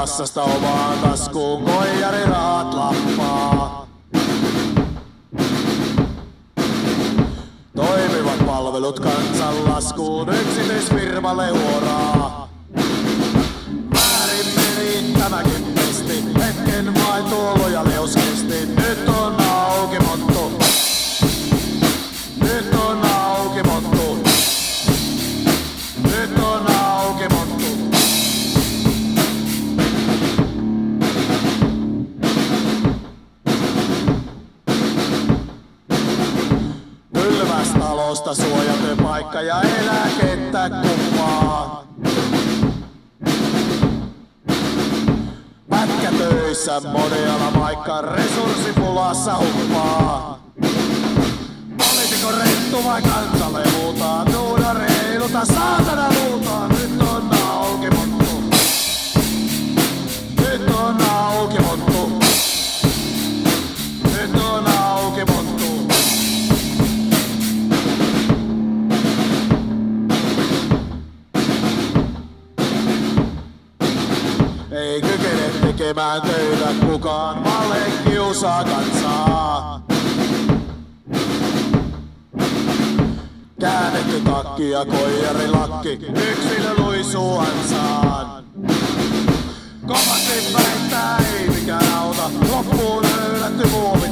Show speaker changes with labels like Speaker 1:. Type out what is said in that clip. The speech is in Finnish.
Speaker 1: kassasta omaan taskuun koijari rahat lappaa. Toimivat palvelut kansanlaskuun yksityisfirmalle huoraa. Väärin meni tämäkin pesti, hetken vain tuolo ja leus kesti. Nyt on auki motto. Nyt on auki motto. Nyt on auki motto. Pylväs talosta suojaton paikka ja eläkettä kumpaa. Pätkätöissä modealla vaikka resurssipulassa huppaa. Poliitikon rettu vai kansalle huutaa, tuuda reiluta saatana luutaa. Nyt on auki motto. Nyt on auki motto. Nyt on auki motto. Ei kykene tekemään töitä kukaan, vale kiusaa kansaa. Käännetty takki ja koijarilakki, yksilö luisuu ansaan. Kovasti väittää ei mikään auta, loppuun löydetty muovi